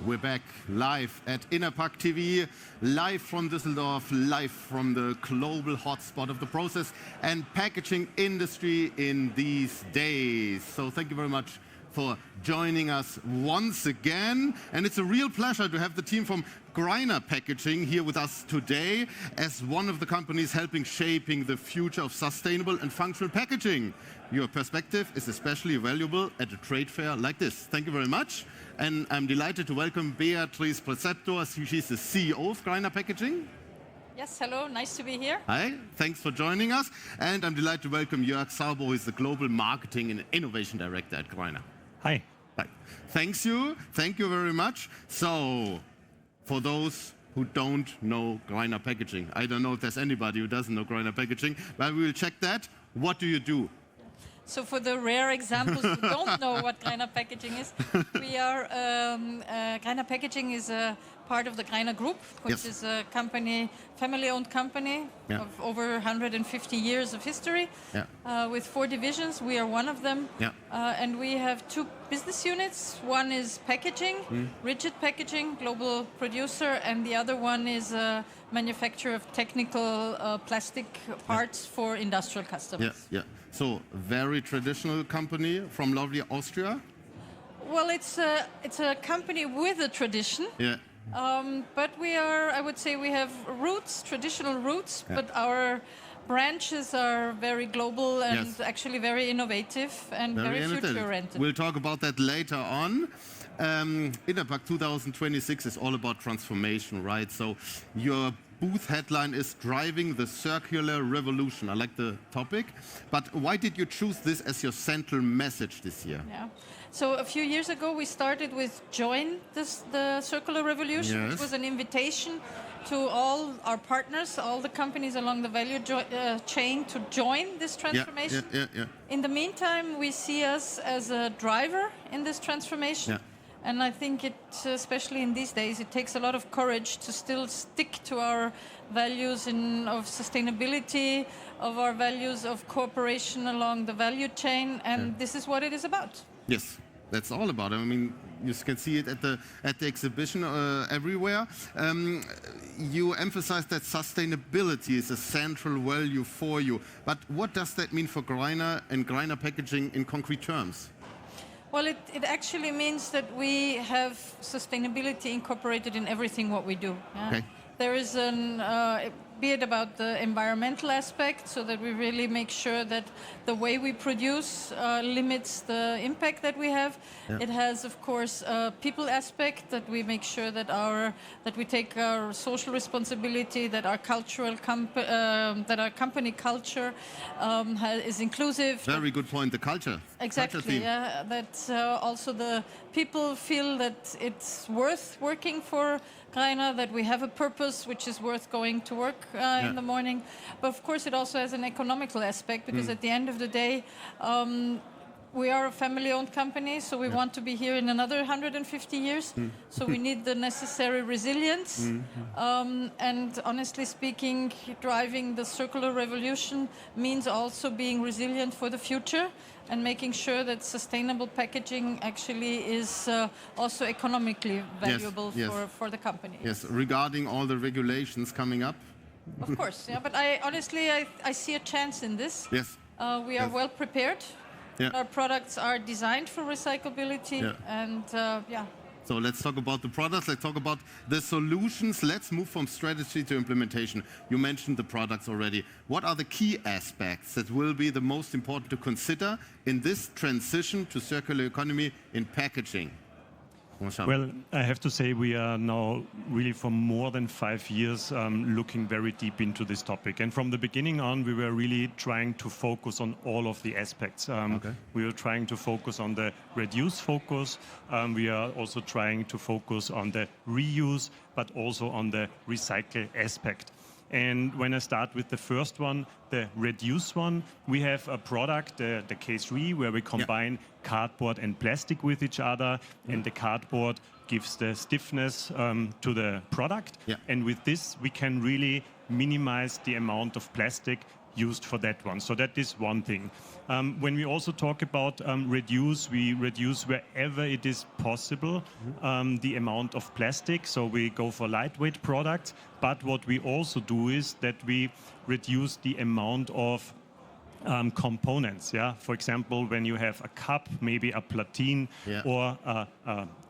We're back live at Interpack TV, live from Düsseldorf, live from the global hotspot of the process and packaging industry in these days. So thank you very much for joining us once again. And it's a real pleasure to have the team from Greiner Packaging here with us today as one of the companies helping shaping the future of sustainable and functional packaging. Your perspective is especially valuable at a trade fair like this. Thank you very much. And I'm delighted to welcome Beatrix Praeceptor. She's the CEO of Greiner Packaging. Yes, hello, nice to be here. Hi, thanks for joining us. And I'm delighted to welcome Jörg Sauber, who is the Global Marketing and Innovation Director at Greiner. Hi. Hi. Thank you very much. So, for those who don't know Greiner Packaging, I don't know if there's anybody who doesn't know Greiner Packaging, but we will check that. What do you do? So for the rare examples who don't know what Greiner Packaging is, we are, Greiner Packaging is a part of the Greiner Group, which is a company, family-owned company of over 150 years of history, with 4 divisions. We are one of them, and we have 2 business units. One is packaging, rigid packaging, global producer, and the other one is a manufacturer of technical plastic parts for industrial customers. So, very traditional company from lovely Austria? Well, it's a company with a tradition. But we are, I would say we have roots, traditional roots, but our branches are very global and actually very innovative and very future-oriented. We'll talk about that later on. Interpack 2026 is all about transformation, right? So your booth headline is Driving the Circular Revolution. I like the topic. But why did you choose this as your central message this year? So a few years ago, we started with Join the Circular Revolution, which was an invitation to all our partners, all the companies along the value chain to join this transformation. In the meantime, we see us as a driver in this transformation. And I think it, especially in these days, it takes a lot of courage to still stick to our values of sustainability, of our values of cooperation along the value chain, and this is what it is about. Yes, that's all about it. I mean, you can see it at the exhibition everywhere. You emphasize that sustainability is a central value for you. But what does that mean for Greiner and Greiner Packaging in concrete terms? Well, it actually means that we have sustainability incorporated in everything what we do. There is be it about the environmental aspect, so that we really make sure that the way we produce limits the impact that we have. It has, of course, a people aspect, that we make sure that we take our social responsibility, that our that our company culture is inclusive. Very good point. The culture. Exactly. That also the people feel that it's worth working for Greiner, that we have a purpose which is worth going to work in the morning. But of course it also has an economical aspect, because at the end of the day we are a family-owned company, so we want to be here in another 150 years. So we need the necessary resilience. And honestly speaking, driving the circular revolution means also being resilient for the future and making sure that sustainable packaging actually is also economically valuable for the company. Yes, regarding all the regulations coming up. Of course, but I see a chance in this. We are well prepared. Our products are designed for recyclability, and So let's talk about the products, let's talk about the solutions. Let's move from strategy to implementation. You mentioned the products already. What are the key aspects that will be the most important to consider in this transition to circular economy in packaging? Well, I have to say we are now really for more than 5 years looking very deep into this topic. And from the beginning on, we were really trying to focus on all of the aspects. We were trying to focus on the reduce focus. We are also trying to focus on the reuse, but also on the recycle aspect. And when I start with the first one, the reduce one, we have a product, the K3, where we combine cardboard and plastic with each other, and the cardboard gives the stiffness to the product. And with this, we can really minimize the amount of plastic used for that one. So that is one thing. When we also talk about reduce, we reduce wherever it is possible the amount of plastic. So we go for lightweight products. But what we also do is that we reduce the amount of components. Yeah, for example, when you have a cup, maybe a platine or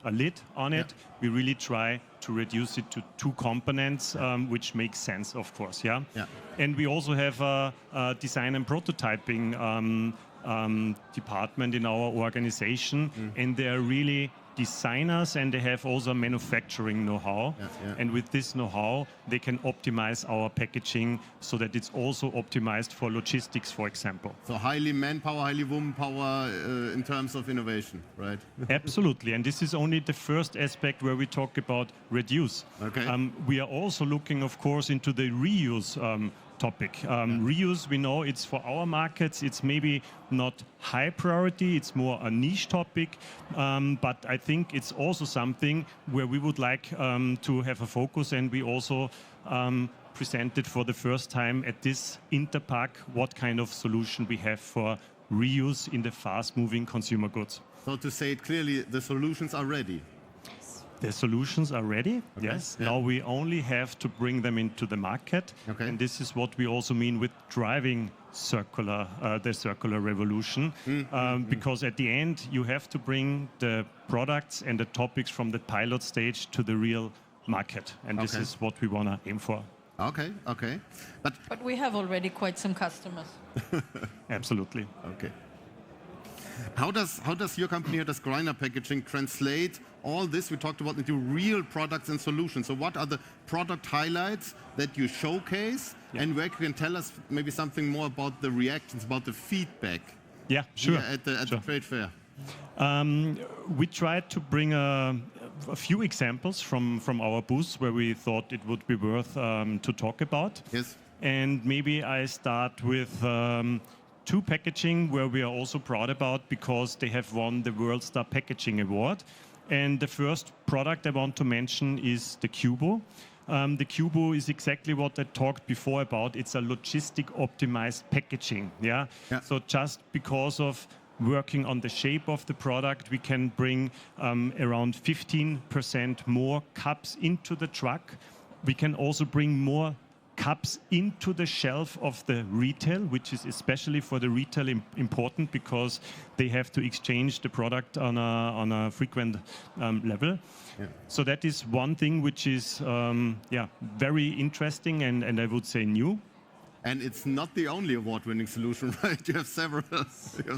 a lid on it, we really try to reduce it to 2 components, which makes sense, of course. Yeah. And we also have a design and prototyping department in our organization, and they are really designers, and they have also manufacturing know-how. And with this know-how, they can optimize our packaging so that it's also optimized for logistics, for example. So highly manpower, highly womanpower in terms of innovation, right? Absolutely. And this is only the first aspect where we talk about reduce. We are also looking, of course, into the reuse topic. Reuse, we know it's for our markets, it's maybe not high priority, it's more a niche topic, but I think it's also something where we would like to have a focus, and we also presented for the first time at this interpack what kind of solution we have for reuse in the fast-moving consumer goods. So to say it clearly, the solutions are ready. The solutions are ready, yes. Now we only have to bring them into the market. And this is what we also mean with driving the circular revolution. Because at the end, you have to bring the products and the topics from the pilot stage to the real market. And this is what we want to aim for. Okay. But we have already quite some customers. Absolutely. Okay. How does your company, how does Greiner Packaging translate all this we talked about into real products and solutions? So what are the product highlights that you showcase, and where you can tell us maybe something more about the reactions, about the feedback? Yeah, sure. At the trade fair. We tried to bring a few examples from our booth where we thought it would be worth to talk about. Yes. And maybe I start with 2 packaging where we are also proud about because they have won the World Star Packaging Award. And the first product I want to mention is the Cubo. The Cubo is exactly what I talked before about. It's a logistic optimized packaging. So just because of working on the shape of the product, we can bring around 15% more cups into the truck. We can also bring more cups into the shelf of the retail, which is especially for the retail important because they have to exchange the product on a frequent level. So that is one thing which is very interesting and I would say new. And it's not the only award-winning solution, right? You have several.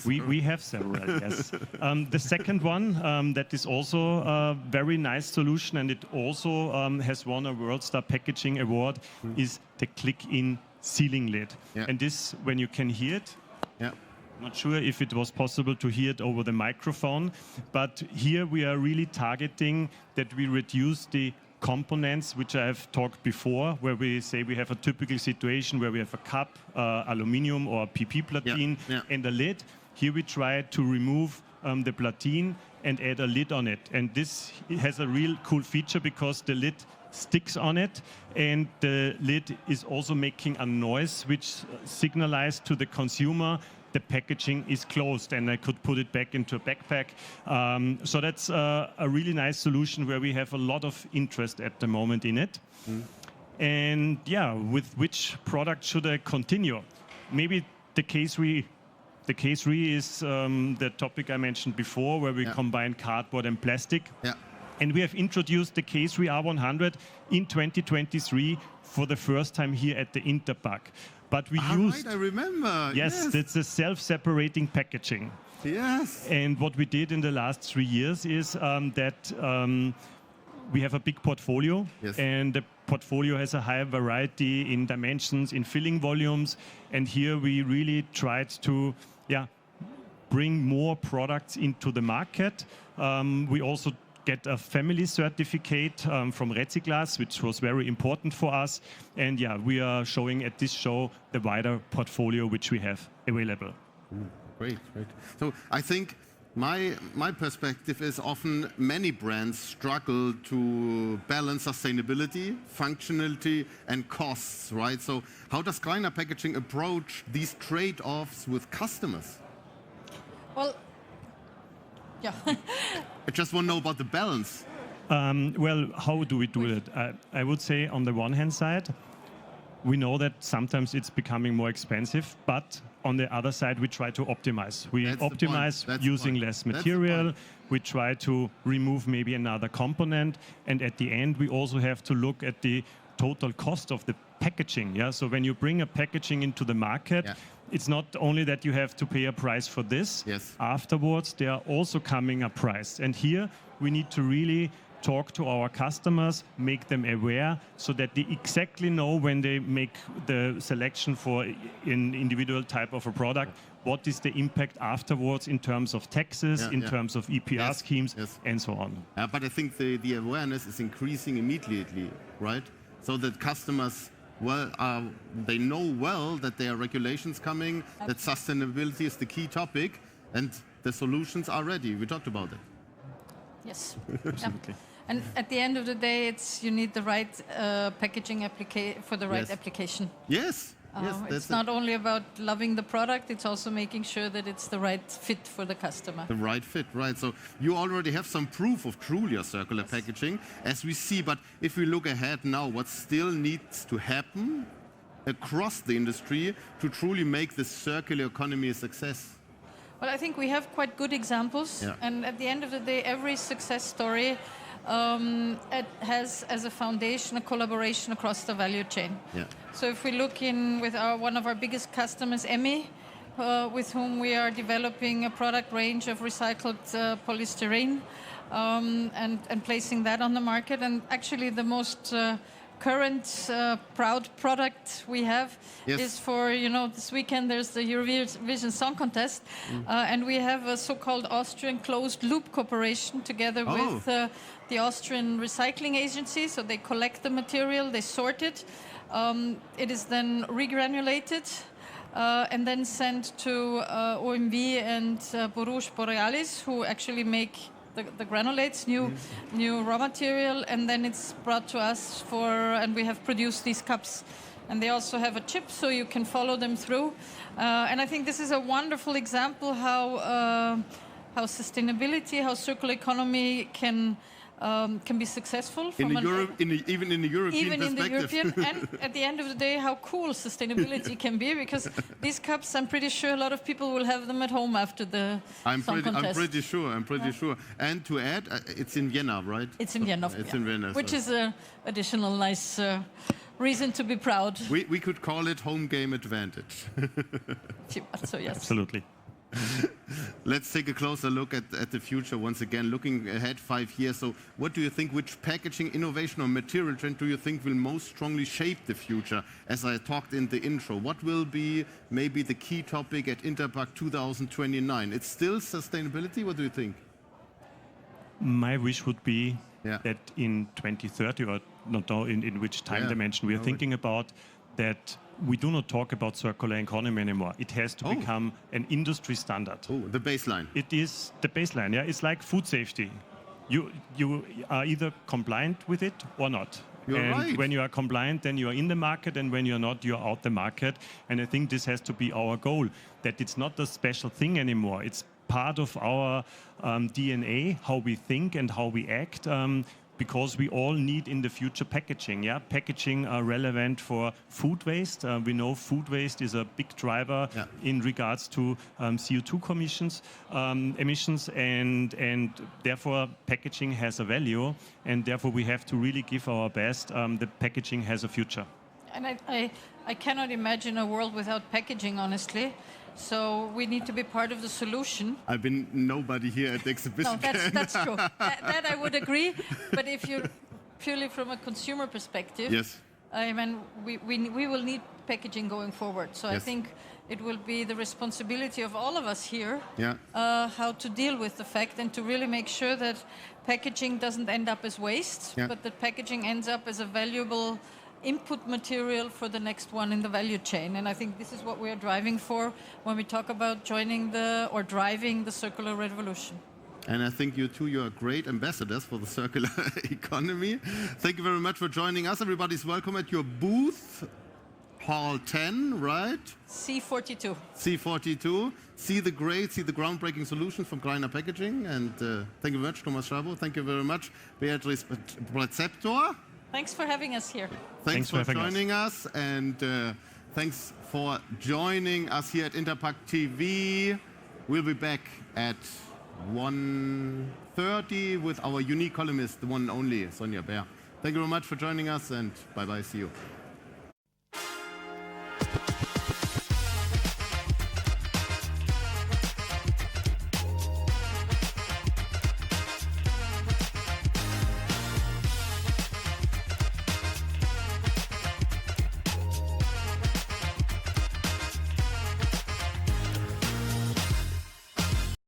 We have several, yes. The second one, that is also a very nice solution, and it also has won a World Star Packaging Award, is the click-in sealing lid. And this, when you can hear it, I'm not sure if it was possible to hear it over the microphone, but here we are really targeting that we reduce the components which I have talked before, where we say we have a typical situation where we have a cup, aluminium or PP platine and a lid. Here we try to remove the platine and add a lid on it. And this has a real cool feature because the lid sticks on it, and the lid is also making a noise which signalizes to the consumer the packaging is closed, and I could put it back into a backpack. So that's a really nice solution where we have a lot of interest at the moment in it. And with which product should I continue? Maybe the case re is the topic I mentioned before, where we combine cardboard and plastic. And we have introduced the case re R100 in 2023 for the first time here at the Interpack. But we used... Right, I remember. Yes, it's a self-separating packaging. Yes. And what we did in the last 3 years is that we have a big portfolio, and the portfolio has a high variety in dimensions, in filling volumes. And here we really tried to bring more products into the market. We also get a family certificate from Recyclas, which was very important for us. And we are showing at this show the wider portfolio which we have available. Great. So I think My perspective is often many brands struggle to balance sustainability, functionality, and costs, right? So how does Greiner Packaging approach these trade-offs with customers? Well, yeah. I just want to know about the balance. Well, how do we do it? I would say on the one hand side, we know that sometimes it's becoming more expensive, but on the other side, we try to optimize. We optimize using less material. We try to remove maybe another component. And at the end, we also have to look at the total cost of the packaging. Yeah. So when you bring a packaging into the market, it's not only that you have to pay a price for this. Yes. Afterwards, they are also coming a price. And here we need to really talk to our customers, make them aware so that they exactly know when they make the selection for an individual type of a product, what is the impact afterwards in terms of taxes, in terms of EPR schemes, and so on. But I think the awareness is increasing immediately, right? So that customers, they know well that there are regulations coming, that sustainability is the key topic, and the solutions are ready. We talked about it. Yes. Absolutely. And at the end of the day, you need the right packaging for the right application. Yes. It's not only about loving the product, it's also making sure that it's the right fit for the customer. The right fit, right. So you already have some proof of truly a circular packaging, as we see. But if we look ahead now, what still needs to happen across the industry to truly make the circular economy a success? Well, I think we have quite good examples. And at the end of the day, every success story it has as a foundation a collaboration across the value chain. So if we look in with one of our biggest customers, EMI, with whom we are developing a product range of recycled polystyrene and placing that on the market. And actually the most current proud product we have is for, this weekend there's the Eurovision Song Contest, and we have a so-called Austrian closed loop cooperation together with the Austrian Recycling Agency. So they collect the material, they sort it, it is then regranulated and then sent to OMV and Borouge Borealis, who actually make the granulates, new raw material, and then it's brought to us and we have produced these cups. And they also have a chip, so you can follow them through. And I think this is a wonderful example how sustainability, how circular economy can be successful even in the European perspective. And at the end of the day, how cool sustainability can be, because these cups, I'm pretty sure a lot of people will have them at home after the song contest. I'm pretty sure. And to add, it's in Vienna, right? It's in Vienna. It's in Vienna. Which is an additional nice reason to be proud. We could call it home game advantage. So yes. Absolutely. Let's take a closer look at the future once again, looking ahead 5 years. So what do you think, which packaging innovation or material trend do you think will most strongly shape the future? As I talked in the intro, what will be maybe the key topic at Interpack 2029? It's still sustainability? What do you think? My wish would be that in 2030, or not know in which time dimension we are thinking about, that we do not talk about circular economy anymore. It has to become an industry standard. The baseline. It is the baseline, It's like food safety. You are either compliant with it or not. You're right. When you are compliant, then you are in the market, and when you're not, you're out the market. And I think this has to be our goal, that it's not a special thing anymore. It's part of our DNA, how we think and how we act. Because we all need in the future packaging. Packaging are relevant for food waste. We know food waste is a big driver in regards to CO2 emissions, and therefore packaging has a value, and therefore we have to really give our best. The packaging has a future. And I cannot imagine a world without packaging, honestly. So we need to be part of the solution. I've been nobody here at the exhibition. No, that's true. That I would agree. But if you're purely from a consumer perspective, I mean, we will need packaging going forward. So I think it will be the responsibility of all of us here how to deal with the fact and to really make sure that packaging doesn't end up as waste, but that packaging ends up as a valuable input material for the next one in the value chain. And I think this is what we are driving for when we talk about driving the circular revolution. And I think you two, you are great ambassadors for the circular economy. Thank you very much for joining us. Everybody's welcome at your booth, Hall 10, right? C42. C42. See the groundbreaking solutions from Greiner Packaging. And thank you very much, Thomas Schabo. Thank you very much, Beatrix Praeceptor. Thanks for having us here. Thanks for joining us. And thanks for joining us here at Interpack TV. We'll be back at 1:30 with our unique columnist, the one and only Sonja Baer. Thank you very much for joining us, and bye-bye. See you.